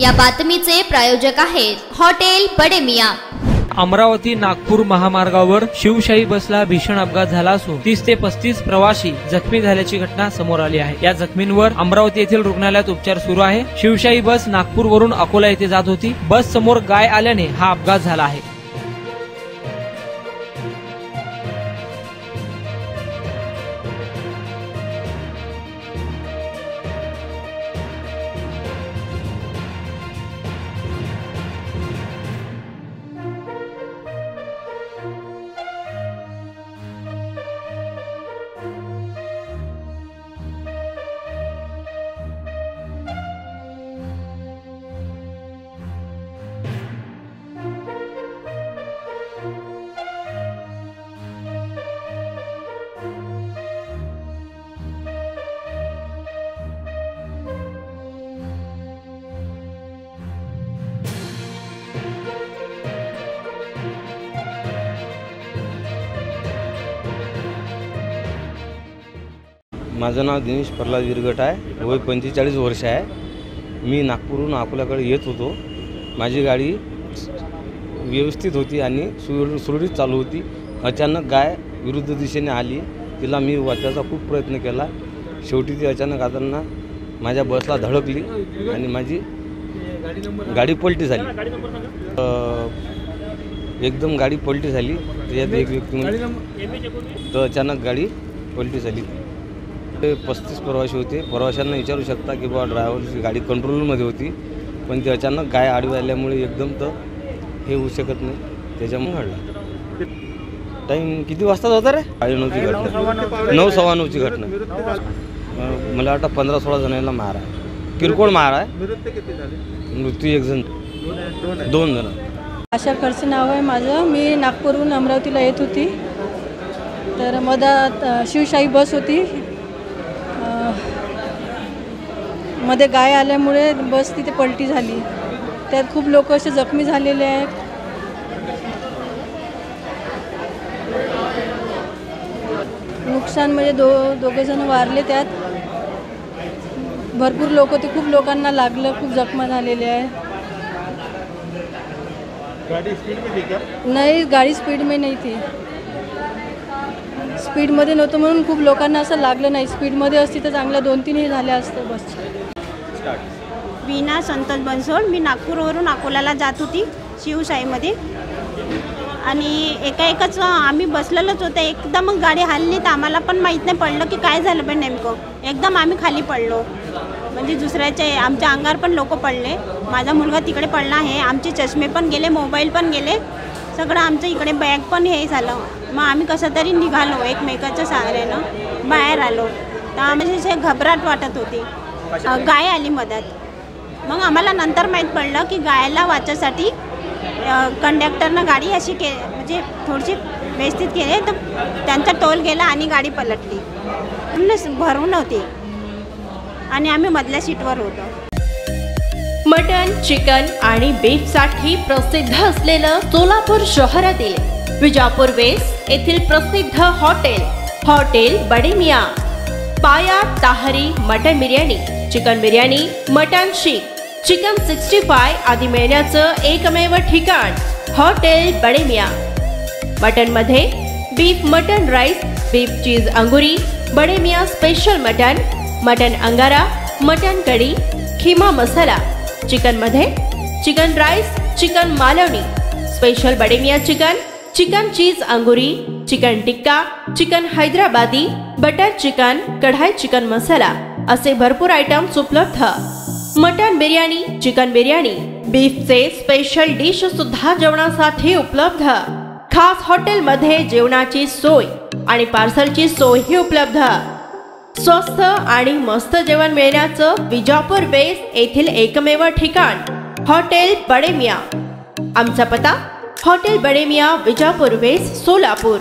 या बातमीचे प्रायोजक आहेत हॉटेल बडे मियां। अमरावती नागपूर महामार्गावर शिवशाही बसला भीषण अपघात झाला असून 30 ते 35 प्रवासी जखमी झाल्याची घटना समोर आली आहे। या जखमींवर अमरावती येथील रुग्णालयात उपचार सुरू आहे। शिवशाही बस नागपूरवरून अकोला येथे जात होती। बस समोर गाय आल्याने हा अपघात झाला आहे। माझं नाव दिनेश प्रल्हाद विरगट आहे। वय 45 वर्ष आहे। मी नागपूरहून अकोल्याकडे येत होतो। माझी गाडी व्यवस्थित होती आणि सुरळीत चालू होती। अचानक गाय विरुद्ध दिशेने आली। तिला मी वाचवायचा खूप प्रयत्न केला। शेवटी ती अचानक आताना माझ्या बसला धडकली आणि माझी गाडी पलटी झाली। एकदम गाडी पलटी झाली। त्याच्यात एक व्यक्ती तर अचानक गाडी पलटी झाली। 35 प्रवासी होते। प्रवाशांना विचारू शकता की बाबा ड्रायव्हरची गाडी कंट्रोलमध्ये होती, पण ती अचानक गाय आडवी आल्यामुळे एकदम तर हे होऊ शकत नाही, त्याच्यामुळे घडला। टाईम किती वाजता होता रे? 9:30ची घटना, 9:15ची घटना। मला वाटतं 15-16 जणांना मार आहे, किरकोळ मार आहे। मृत्यू एक जण, 2 जण। आशा खर्च नाव आहे माझं। मी नागपूरहून अमरावतीला येत होती, तर मधात शिवशाही बस होती। मध्ये गाय आल्यामुळे बस तिथे पलटी झाली। त्यात खूप लोक असे जखमी झालेले आहेत। नुकसान म्हणजे दोघे जण वारले। त्यात भरपूर लोक होते, खूप लोकांना लागलं, खूप जखमा झालेले आहे। गाड़ी स्पीड में थी क्या? नहीं, गाड़ी स्पीड में नहीं थी। स्पीडमध्ये नव्हतं म्हणून खूप लोकांना असं लागलं नाही। स्पीडमध्ये असती तर चांगलं 2-3 हे झाले असतं बस। वीणा संतोष बनसोड। मी नागपूरवरून अकोल्याला जात होती शिवशाहीमध्ये, आणि एकाएकच आम्ही बसलेलोच होते। एकदम गाडी हलली तर आम्हाला पण माहीत नाही पडलं की काय झालं, पण नेमकं एकदम आम्ही खाली पडलो। म्हणजे दुसऱ्याचे आमच्या अंगावर पण लोक पडले। माझा मुलगा तिकडे पडला आहे। आमचे चष्मे पण गेले, मोबाईल पण गेले, सगळं आमचं इकडे बॅग पण हे झालं। मग आम्ही कसं तरी निघालो, एकमेकाच्या सहाऱ्यानं बाहेर आलो। तर आम्हाला घबराट वाटत होती। गाय आली मधात। मग आम्हाला नंतर माहीत पडलं की गायला वाचण्यासाठी कंडक्टरनं गाडी अशी म्हणजे थोडीशी व्यवस्थित केली, तर त्यांचा टोल गेला आणि गाडी पलटली। भरून होती आणि आम्ही मधल्या सीटवर होतो। मटन, चिकन आणि बीफसाठी प्रसिद्ध असलेलं सोलापूर शहरातील विजापूर वेस्ट येथील प्रसिद्ध हॉटेल बडे मियां। पाया ताहरी mutton biryani, chicken biryani, mutton seekh, chicken 65 आदी मिळण्याचं एकमेव ठिकाण हॉटेल बडे मियां। मटन मध्ये beef mutton rice, beef cheese अंगुरी, Bade Miyan special mutton, mutton अंगारा, मटन कढी, खीमा मसाला। चिकन मध्ये chicken rice, chicken Malvani, special Bade Miyan chicken, chicken cheese अंगुरी, chicken tikka, chicken Hyderabadi, butter chicken, kadai chicken masala असे भरपूर आयटम्स उपलब्ध। मटन बिर्याणी, चिकन बिर्याणी, बीफचे स्पेशल डिश सुद्धा जेवणासाठी उपलब्ध। खास हॉटेल मध्ये जेवणाची सोय आणि पार्सलची सोयही उपलब्ध। स्वस्त आणि मस्त जेवण मिळण्याचं विजापूर वेस्ट येथील एकमेव ठिकाण हॉटेल बडे मियां। आमचा पत्ता हॉटेल बडे मियां, विजापूर वेस्ट, सोलापूर।